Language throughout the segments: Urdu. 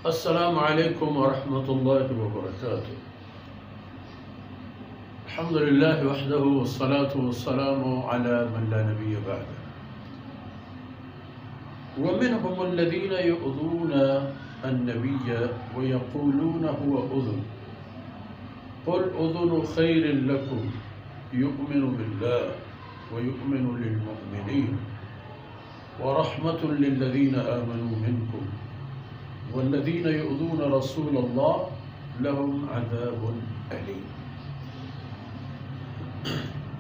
السلام علیکم ورحمۃ اللہ وبرکاتہ۔ الحمد للہ وحدہ والصلاة والسلام علی من لا نبی بعدہ۔ ومنهم الذین یؤذون النبی ویقولون هو اذن قل اذن خیر لکم یؤمن باللہ ویؤمن للمؤمنین ورحمۃ للذین آمنوا منکم والذین یؤذون رسول اللہ لهم عذاب علیم۔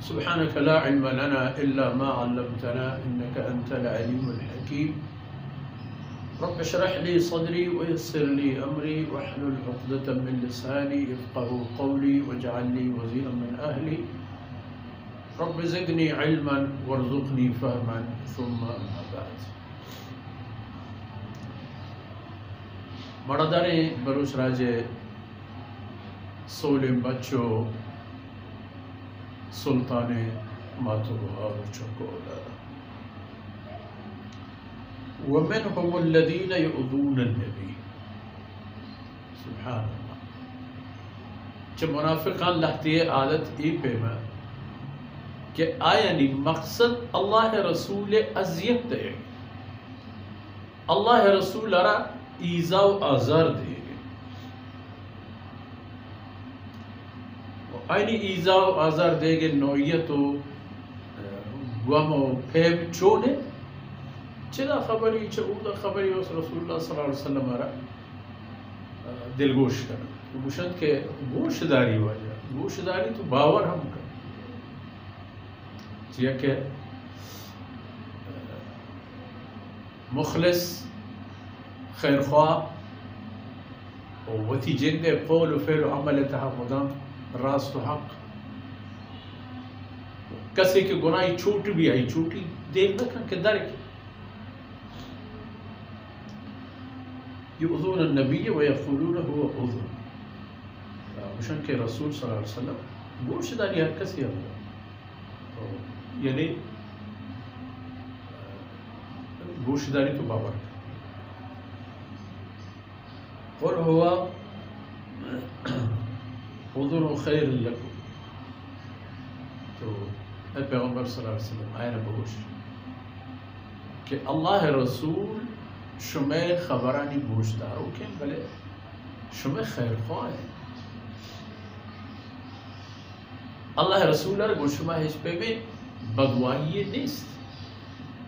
سبحانك لا علم لنا إلا ما علمتنا إنك أنت العليم الحكيم رب اشرح لي صدري ويسر لي أمري واحلل عقدة من لساني يفقهوا قولي واجعل لي وزيرا من أهلي رب زدني علما وارزقني فهما ثم أما بعد۔ مردارے بلوچ راجے سولم بچو سلطان ماتو بہار چکولا ومنهم الذين يؤذون النبي۔ سبحان اللہ۔ چھ منافقان لہتی عادت ای پیما کہ آیانی مقصد اللہ رسول اذیت دے اللہ رسول را ایذا و آزار دے آئینی ایذا و آزار دے گے نوعیت و غم و پھیم چونے چدا خبری چودا خبری اس رسول اللہ صلی اللہ علیہ وسلم آرہ دلگوش کرنا گوشت کے گوش داری وجہ گوش داری تو باور ہم کر چیئے کہ مخلص خیرخواہ و وتی جند قول و فعل و عمل تہا مدام راست و حق کسی کے گناہی چھوٹ بھی آئی چھوٹی دیکھ نکن کہ در کی یؤذون النبی ویقولون هو اذن مشن کے رسول صلی اللہ علیہ وسلم گوش داری ہر کسی ہوگا یعنی گوش داری تو باور کا قل هو اذن خیر لکم۔ تو اے پیغمبر صلی اللہ علیہ وسلم آئین بگوش کہ اللہ رسول شمع خبرانی گوش دارو کہ بلے شمع خیر خواہ ہے اللہ رسول را گوش شمع ہیچ پہ میں بدوائی نیست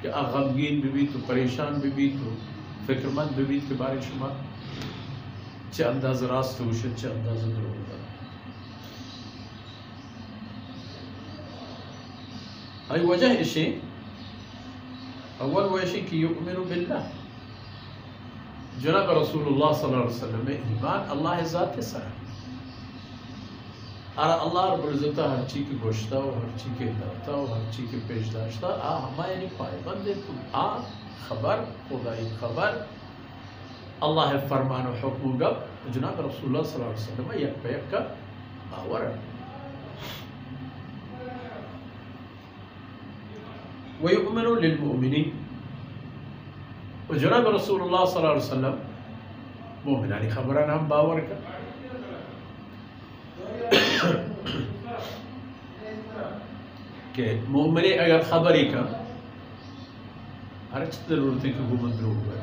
کہ غمگین بھی تو پریشان بھی تو فکر مند بھی کے بارے شمع چھ انداز راست ہوشت چھ انداز دروگ دا ای وجہ اشی اول وہ اشی کہ یؤمن باللہ جناب رسول اللہ صلی اللہ علیہ وسلم میں ایمان اللہ ذات سر اور اللہ رب العزتہ ہر چیز کی گوشتا و ہر چیز کے داتا و ہر چیز کے پیش داشتا ہما یعنی پائے بندے تو خبر خدای خبر اللہ فرمان و حکم گب جناب رسول اللہ صلی اللہ علیہ وسلم یک پہ یک کا باور ہے وَيُؤْمِنُ لِلْمُؤْمِنِينَ و جناب رسول اللہ صلی اللہ علیہ وسلم مومنانی خبران ہم باور کا کہ مومنی اگر خبری کا ہر چیز ضرورت ہے کہ وہ مندرو ہوئے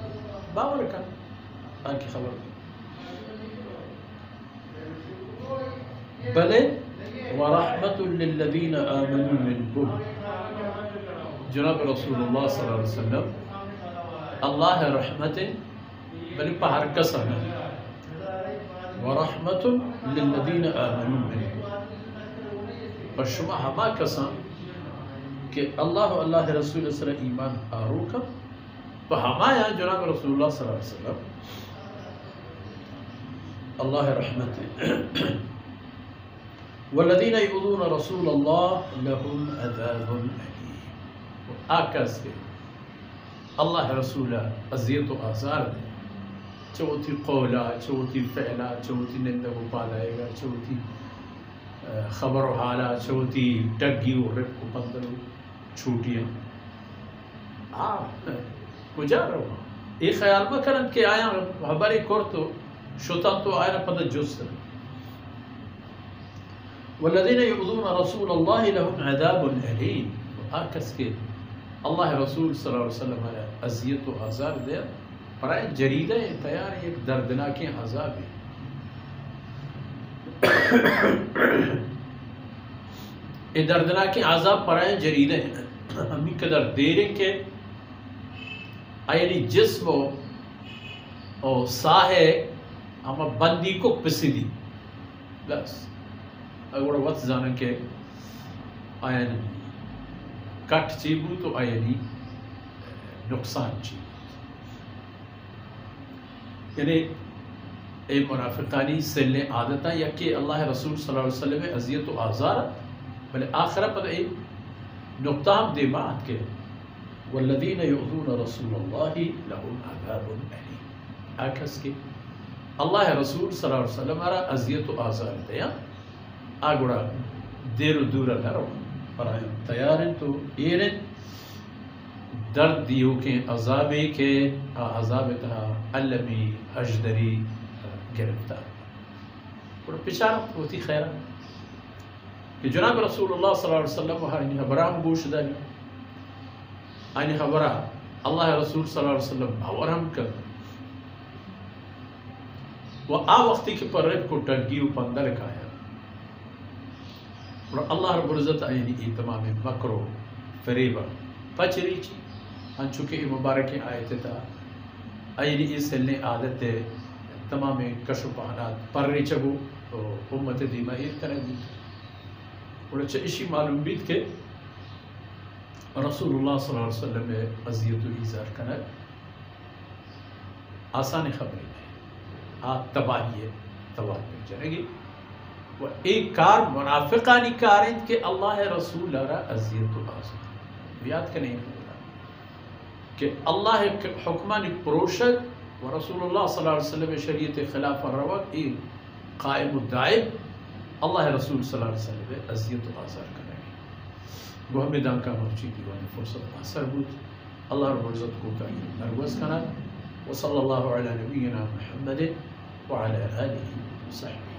باور کا آنکھ خبر بلے وَرَحْمَةٌ لِلَّذِينَ آمَنُوا مِنْكُمْ جناب رسول اللہ صلی اللہ علیہ وسلم اللہ رحمت بلے پہر قسم ہے وَرَحْمَةٌ لِلَّذِينَ آمَنُوا مِنْكُمْ پر شما ہما قسم کہ اللہ و اللہ رسول صلی اللہ علیہ وسلم ایمان آرو کا پہ ہما یا جناب رسول اللہ صلی اللہ علیہ وسلم اللہ رحمت والذین یؤذون رسول اللہ لهم عذاب علیم آکس کے اللہ رسول اذیت و آزار دے چوتی قولا چوتی فعلا چوتی نندہ و پالائے گا چوتی خبر و حالا چوتی ٹگی و رب و پندر و چھوٹیاں کجا رہا ای خیال مکنند که آیا خبری کرد و شدن تو آیا پد جست والذین یؤذون رسول الله لهم عذاب علیم آکس که اللہ رسول صلی اللہ علیہ وسلم اذیت و آزار دے برای جریدہ تیار ایک دردناک عذاب ہے. یہ دردناک عذاب برای جریدہ ہے ہمیں قدر دیرے کے یعنی جسم و ساہے اما بندی کو پسیدی بس اگر وقت زانا کہ آئین کٹ چیبو تو آئینی نقصان چیبو یعنی اے منافقانی سلنے عادتا یا کہ اللہ رسول صلی اللہ علیہ وسلم اذیت و آزار بلے آخرہ پر اے نقطہ ہم دے بات کے والذین یؤذون رسول اللہ لهم عذاب علیم آکھس کے اللہ رسول صلی اللہ علیہ وسلم را اذیت و آزار دیا آگوڑا دیر و دورا لرو برای تیارن تو ایرن درد دیو کے عذابے کے عذاب تہا علمی اجدری گرفتار اور پچارت ہوتی خیرہ کہ جناب رسول اللہ صلی اللہ علیہ وسلم ہرینی حبرام گوش داری آئینی حبرہ اللہ رسول صلی اللہ علیہ وسلم باورہم کر وہ آ وقتی کے پر رب کو ٹنگی و پندر کھایا اور اللہ رب العزت آئینی ای تمام مکرو فریبا پچری چی انچوکے مبارکی آیت تا آئینی ای سلنے عادت تمام کشپانات پر ریچگو امت دیمہ ایک طرح دیتا اور اچھا اسی معلوم بیت کہ رسول اللہ صلی اللہ علیہ وسلم میں عذیت و ایزار کرنا آسان خبری نہیں آپ تباہی ہے تباہ پر جانے گی وہ ایک کار منافقانی کاریں کہ اللہ رسول لارا عذیت و آزار یاد کا نہیں ہوگا کہ اللہ حکمانی پروشد و رسول اللہ صلی اللہ علیہ وسلم شریعت خلاف الروق ایک قائم الدائب اللہ رسول صلی اللہ علیہ وسلم عذیت و آزار کرنے گی وہ ہمیں دانکہ مرچی دیوانی فرصت آثر بود اللہ رب العزت کو کہیں نروز کنا وصلی اللہ علی نبینا محمد وعلى آلہ وصحبہ